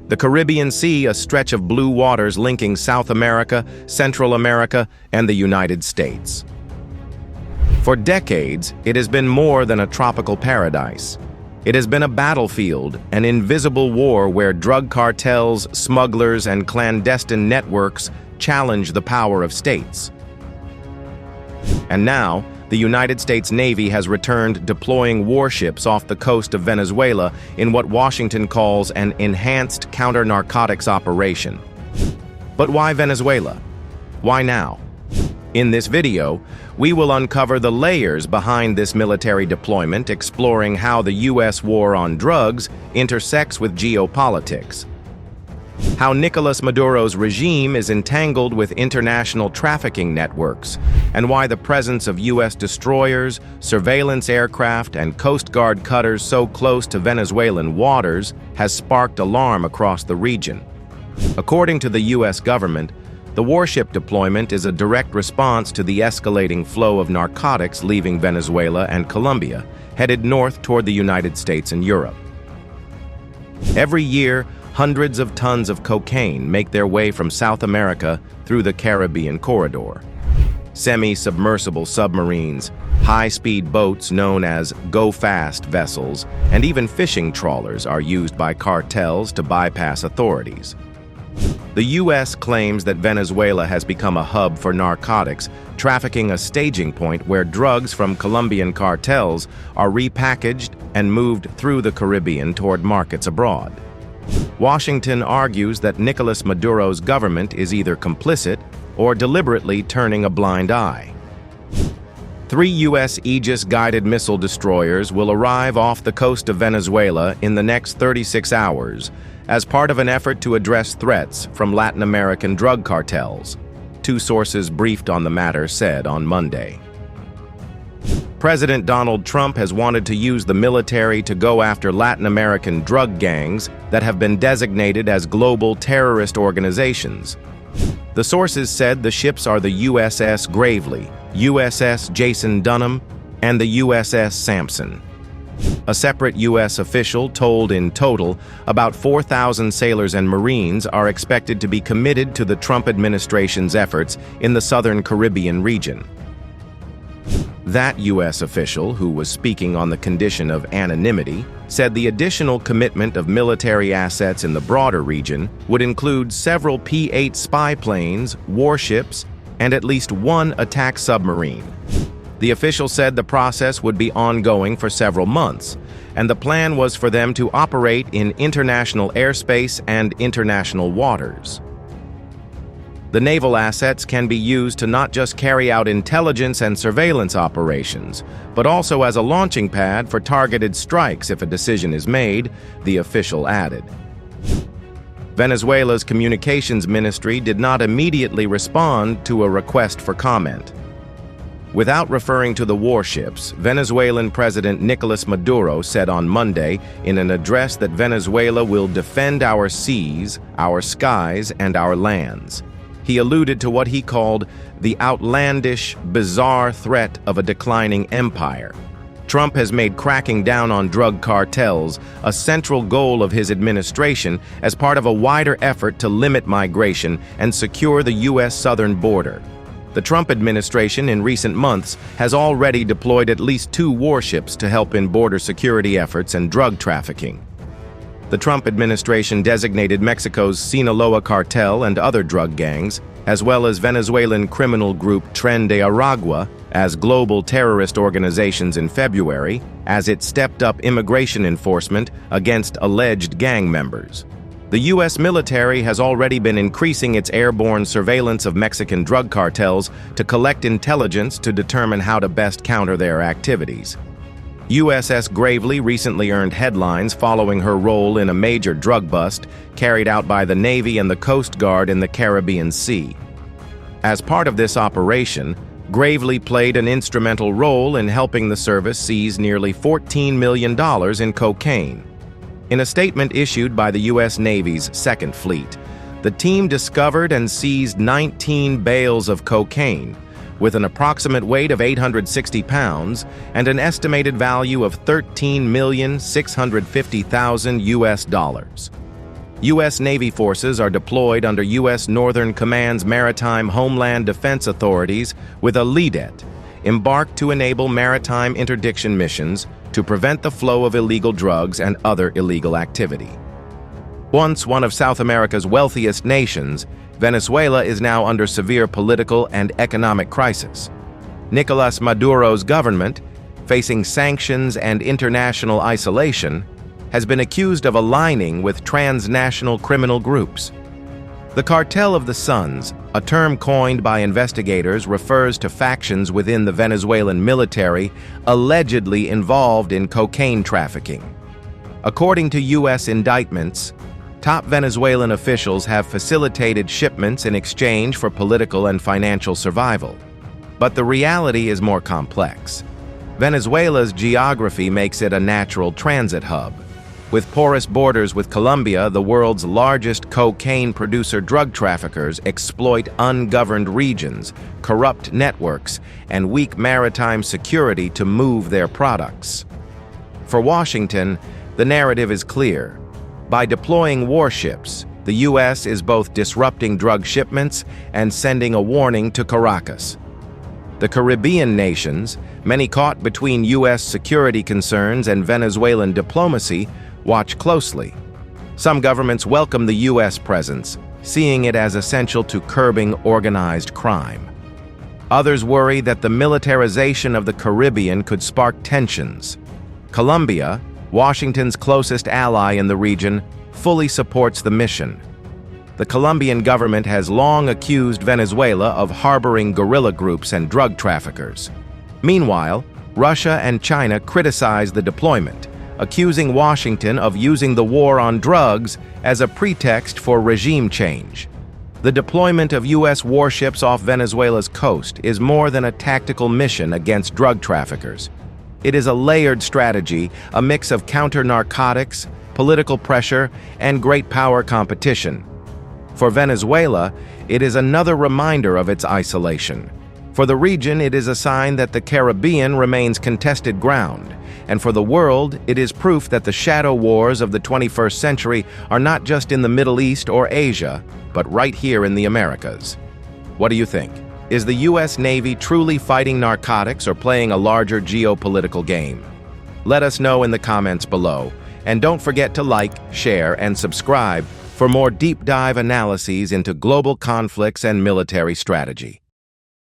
The Caribbean Sea, a stretch of blue waters linking South America, Central America, and the United States. For decades, it has been more than a tropical paradise. It has been a battlefield, an invisible war where drug cartels, smugglers, and clandestine networks challenge the power of states. And now, the United States Navy has returned deploying warships off the coast of Venezuela in what Washington calls an enhanced counter-narcotics operation. But why Venezuela? Why now? In this video, we will uncover the layers behind this military deployment, exploring how the U.S. war on drugs intersects with geopolitics, how Nicolás Maduro's regime is entangled with international trafficking networks, and why the presence of U.S. destroyers, surveillance aircraft, and Coast Guard cutters so close to Venezuelan waters has sparked alarm across the region. According to the U.S. government, the warship deployment is a direct response to the escalating flow of narcotics leaving Venezuela and Colombia, headed north toward the United States and Europe. Every year, hundreds of tons of cocaine make their way from South America through the Caribbean corridor. Semi-submersible submarines, high-speed boats known as go-fast vessels, and even fishing trawlers are used by cartels to bypass authorities. The U.S. claims that Venezuela has become a hub for narcotics, trafficking a staging point where drugs from Colombian cartels are repackaged and moved through the Caribbean toward markets abroad. Washington argues that Nicolás Maduro's government is either complicit or deliberately turning a blind eye. 3 U.S. Aegis-guided missile destroyers will arrive off the coast of Venezuela in the next 36 hours as part of an effort to address threats from Latin American drug cartels, 2 sources briefed on the matter said on Monday. President Donald Trump has wanted to use the military to go after Latin American drug gangs that have been designated as global terrorist organizations. The sources said the ships are the USS Gravely, USS Jason Dunham, and the USS Sampson. A separate U.S. official told in total about 4,000 sailors and Marines are expected to be committed to the Trump administration's efforts in the southern Caribbean region. That U.S. official, who was speaking on the condition of anonymity, said the additional commitment of military assets in the broader region would include several P-8 spy planes, warships, and at least 1 attack submarine. The official said the process would be ongoing for several months, and the plan was for them to operate in international airspace and international waters. The naval assets can be used to not just carry out intelligence and surveillance operations, but also as a launching pad for targeted strikes if a decision is made, the official added. Venezuela's communications ministry did not immediately respond to a request for comment. Without referring to the warships, Venezuelan President Nicolás Maduro said on Monday in an address that Venezuela will defend our seas, our skies, and our lands. He alluded to what he called the outlandish, bizarre threat of a declining empire. Trump has made cracking down on drug cartels a central goal of his administration as part of a wider effort to limit migration and secure the U.S. southern border. The Trump administration in recent months has already deployed at least 2 warships to help in border security efforts and drug trafficking. The Trump administration designated Mexico's Sinaloa cartel and other drug gangs, as well as Venezuelan criminal group Tren de Aragua, as global terrorist organizations in February, as it stepped up immigration enforcement against alleged gang members. The U.S. military has already been increasing its airborne surveillance of Mexican drug cartels to collect intelligence to determine how to best counter their activities. USS Gravely recently earned headlines following her role in a major drug bust carried out by the Navy and the Coast Guard in the Caribbean Sea. As part of this operation, Gravely played an instrumental role in helping the service seize nearly $14 million in cocaine. In a statement issued by the U.S. Navy's Second Fleet, the team discovered and seized 19 bales of cocaine, with an approximate weight of 860 pounds and an estimated value of $13,650,000 US. U.S. Navy forces are deployed under U.S. Northern Command's Maritime Homeland Defense Authorities with a LEADET, embarked to enable maritime interdiction missions to prevent the flow of illegal drugs and other illegal activity. Once one of South America's wealthiest nations, Venezuela is now under severe political and economic crisis. Nicolás Maduro's government, facing sanctions and international isolation, has been accused of aligning with transnational criminal groups. The Cartel of the Suns, a term coined by investigators, refers to factions within the Venezuelan military allegedly involved in cocaine trafficking. According to U.S. indictments, top Venezuelan officials have facilitated shipments in exchange for political and financial survival. But the reality is more complex. Venezuela's geography makes it a natural transit hub. With porous borders with Colombia, the world's largest cocaine producer, drug traffickers exploit ungoverned regions, corrupt networks, and weak maritime security to move their products. For Washington, the narrative is clear. By deploying warships, the U.S. is both disrupting drug shipments and sending a warning to Caracas. The Caribbean nations, many caught between U.S. security concerns and Venezuelan diplomacy, watch closely. Some governments welcome the U.S. presence, seeing it as essential to curbing organized crime. Others worry that the militarization of the Caribbean could spark tensions. Colombia, Washington's closest ally in the region, fully supports the mission. The Colombian government has long accused Venezuela of harboring guerrilla groups and drug traffickers. Meanwhile, Russia and China criticize the deployment, accusing Washington of using the war on drugs as a pretext for regime change. The deployment of U.S. warships off Venezuela's coast is more than a tactical mission against drug traffickers. It is a layered strategy, a mix of counter-narcotics, political pressure, and great power competition. For Venezuela, it is another reminder of its isolation. For the region, it is a sign that the Caribbean remains contested ground. And for the world, it is proof that the shadow wars of the 21st century are not just in the Middle East or Asia, but right here in the Americas. What do you think? Is the U.S. Navy truly fighting narcotics or playing a larger geopolitical game? Let us know in the comments below. And don't forget to like, share, and subscribe for more deep dive analyses into global conflicts and military strategy.